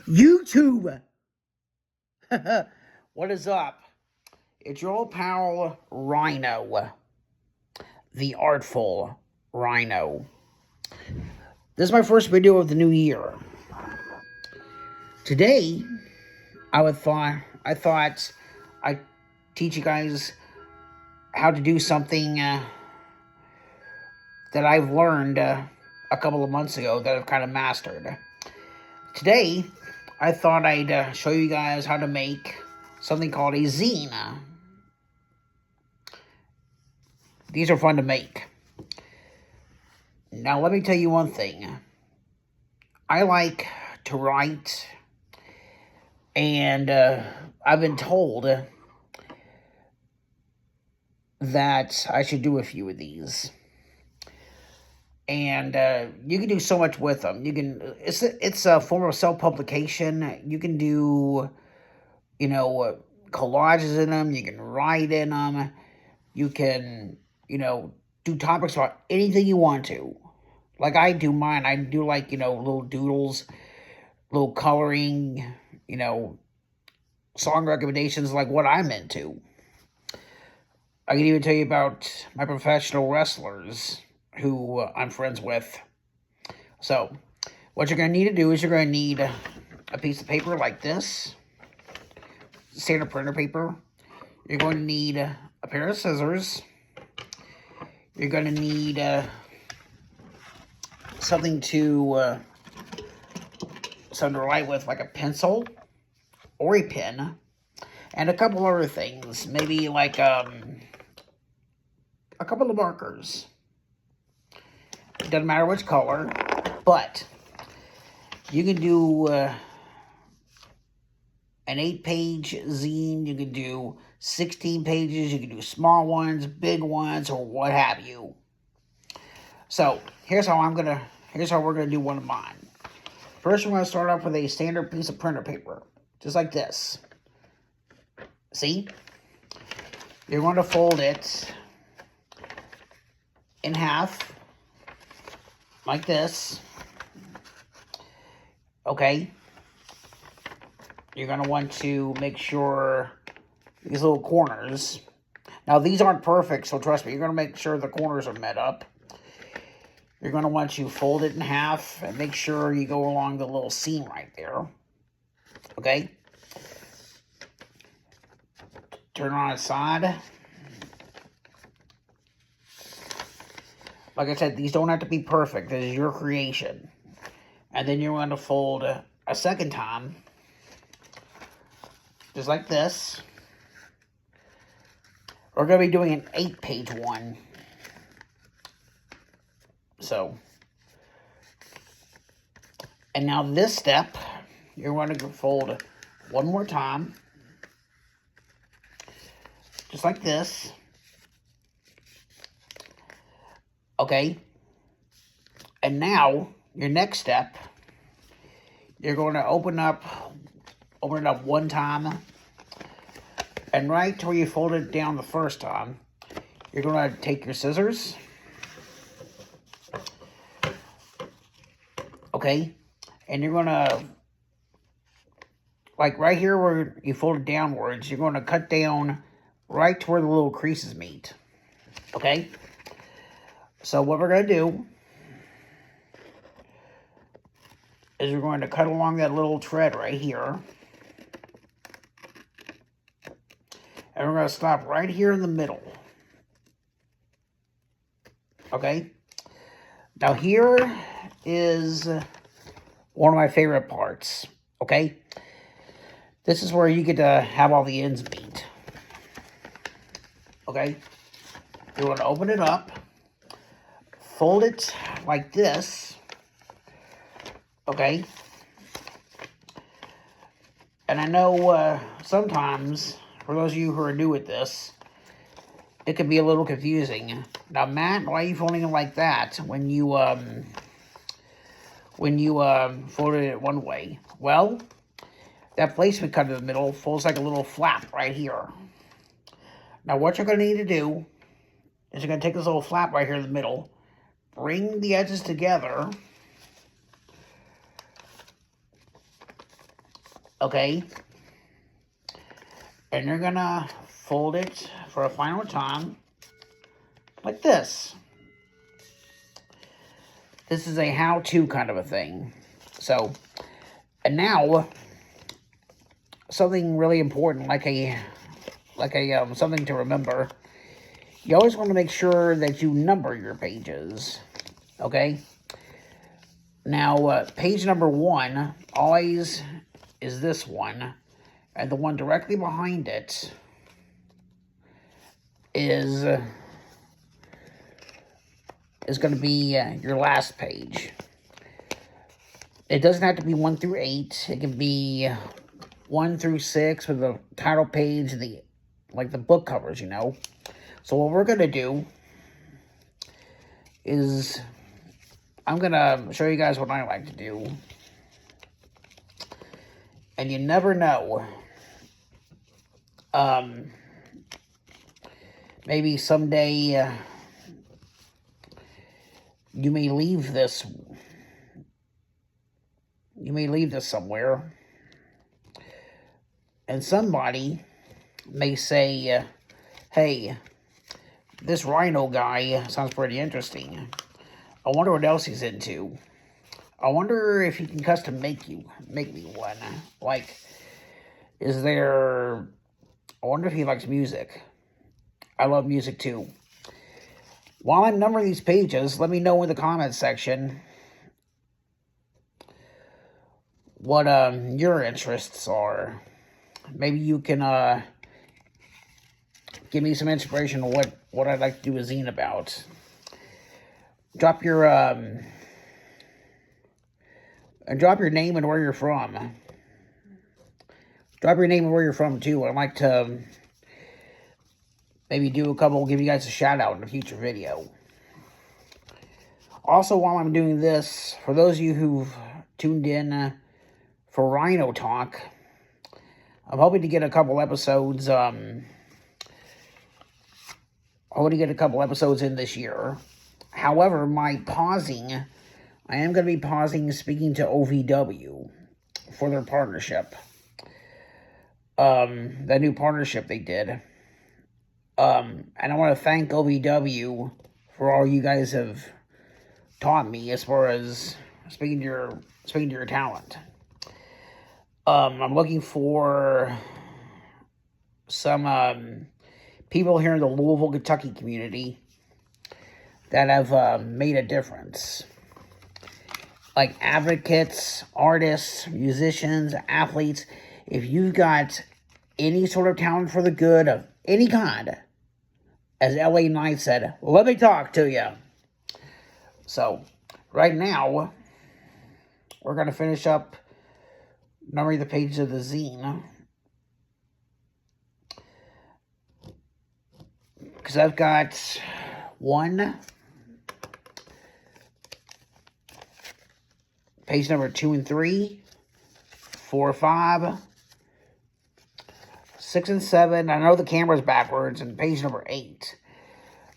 YouTube. What is up? It's your old pal Rhino, the artful Rhino. This is my first video of the new year. Today, I thought I'd teach you guys how to do something that I've learned a couple of months ago that I've kind of mastered. Today, I thought I'd show you guys how to make something called a zine. These are fun to make. Now, let me tell you one thing. I like to write, and I've been told that I should do a few of these. And you can do so much with them. It's a form of self-publication. You can do, collages in them. You can write in them. You can, do topics about anything you want to. Like I do mine. I do little doodles, little coloring, song recommendations, like what I'm into. I can even tell you about my professional wrestlers who I'm friends with. So, what you're going to need to do is you're going to need a piece of paper like this, standard printer paper. You're going to need a pair of scissors. You're going to need something to write with, like a pencil or a pen, and a couple other things. Maybe like a couple of markers. It doesn't matter which color, but you can do an 8-page zine. You can do 16 pages. You can do small ones, big ones, or what have you. So here's how we're gonna do one of mine. First, we're gonna start off with a standard piece of printer paper, just like this. See? You're going to fold it in half, like this. Okay. You're going to want to make sure these little corners. Now, these aren't perfect, so trust me, you're going to make sure the corners are met up. You're going to want to fold it in half and make sure you go along the little seam right there. Okay? Turn on its side. Like I said, these don't have to be perfect. This is your creation. And then you're going to fold a second time, just like this. We're going to be doing an 8-page one. So, and now this step, you're going to fold one more time, just like this. Okay. And now, your next step, you're going to open it up one time, and right to where you folded it down the first time, you're going to take your scissors. Okay. And you're going to, like right here where you fold it downwards, you're going to cut down right to where the little creases meet. Okay? So what we're going to do is we're going to cut along that little thread right here. And we're going to stop right here in the middle. Okay? Now here is one of my favorite parts. Okay? This is where you get to have all the ends meet. Okay? You're going to open it up. Fold it like this. Okay? And I know sometimes, for those of you who are new at this, it can be a little confusing. Now, Matt, why are you folding it like that when you folded it one way? Well, that place we cut in the middle folds like a little flap right here. Now, what you're going to need to do is you're going to take this little flap right here in the middle, bring the edges together, Okay? And you're gonna fold it for a final time, like this. This is a how-to kind of a thing. So, and now, something really important, like a something to remember. You always want to make sure that you number your pages, okay? Now, page number 1 always is this one, and the one directly behind it is going to be your last page. It doesn't have to be 1 through 8. It can be 1 through 6 with the title page, like the book covers, you know. So what we're going to do is I'm going to show you guys what I like to do. And you never know. Maybe someday you may leave this somewhere, and somebody may say, hey, this Rhino guy sounds pretty interesting. I wonder what else he's into. I wonder if he can custom make me one. Like, I wonder if he likes music. I love music too. While I'm numbering these pages, let me know in the comments section what your interests are. Maybe you can give me some inspiration on what I'd like to do a zine about. Drop your name and where you're from. Drop your name and where you're from too. I'd like to maybe give you guys a shout out in a future video. Also, while I'm doing this, for those of you who've tuned in for Rhino Talk, I'm hoping to get a couple episodes. In this year. However, I am going to be pausing speaking to OVW for their partnership. That new partnership they did. And I want to thank OVW for all you guys have taught me as far as speaking to your talent. I'm looking for some people here in the Louisville, Kentucky community that have made a difference. Like advocates, artists, musicians, athletes. If you've got any sort of talent for the good of any kind, as LA Knight said, let me talk to you. So, right now, we're going to finish up numbering the pages of the zine. Because I've got 1, page number 2 and 3, 4, 5, 6 and 7. I know the camera's backwards, and page number 8.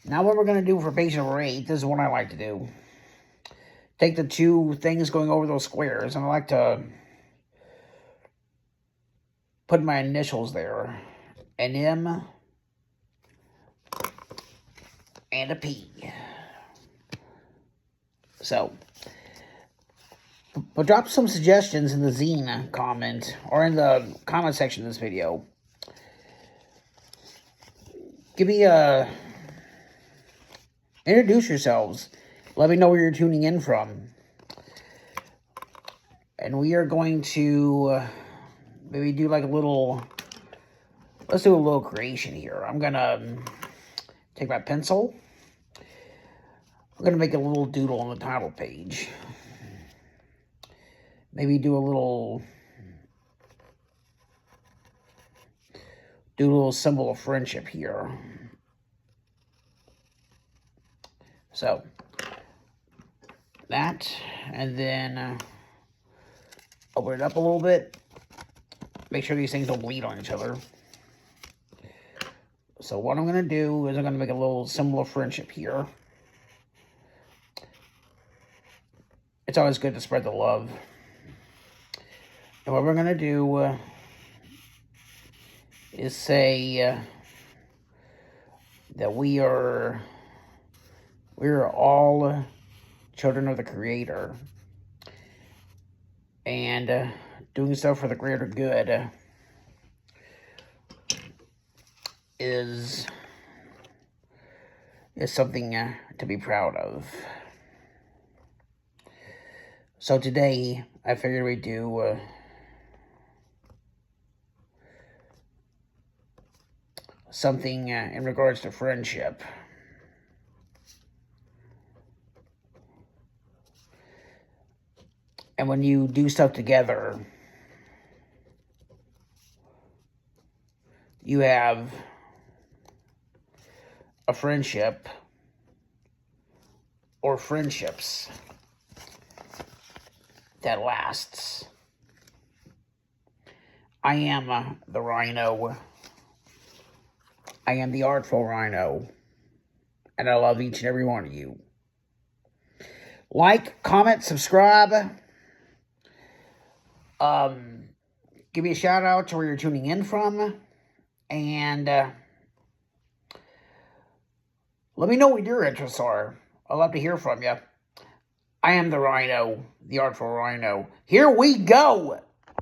Now what we're going to do for page number 8, this is what I like to do. Take the 2 things going over those squares, and I like to put my initials there. An M and a P. So, but drop some suggestions in the zine comment, or in the comment section of this video. Give me introduce yourselves. Let me know where you're tuning in from. And we are going to maybe do like let's do a little creation here. I'm gonna take my pencil. I'm gonna make a little doodle on the title page. Maybe do a little symbol of friendship here. So, that, and then open it up a little bit. Make sure these things don't bleed on each other. So what I'm going to do is I'm going to make a little symbol of friendship here. It's always good to spread the love. And what we're going to do is say that we're all children of the Creator, and doing so for the greater good is something to be proud of. So today, I figured we'd do something in regards to friendship. And when you do stuff together, you have a friendship or friendships that lasts. I am the Rhino. I am the Artful Rhino. And I love each and every one of you. Like, comment, subscribe. Give me a shout out to where you're tuning in from. And let me know what your interests are. I'd love to hear from you. I am the Rhino, the Artful Rhino. Here we go!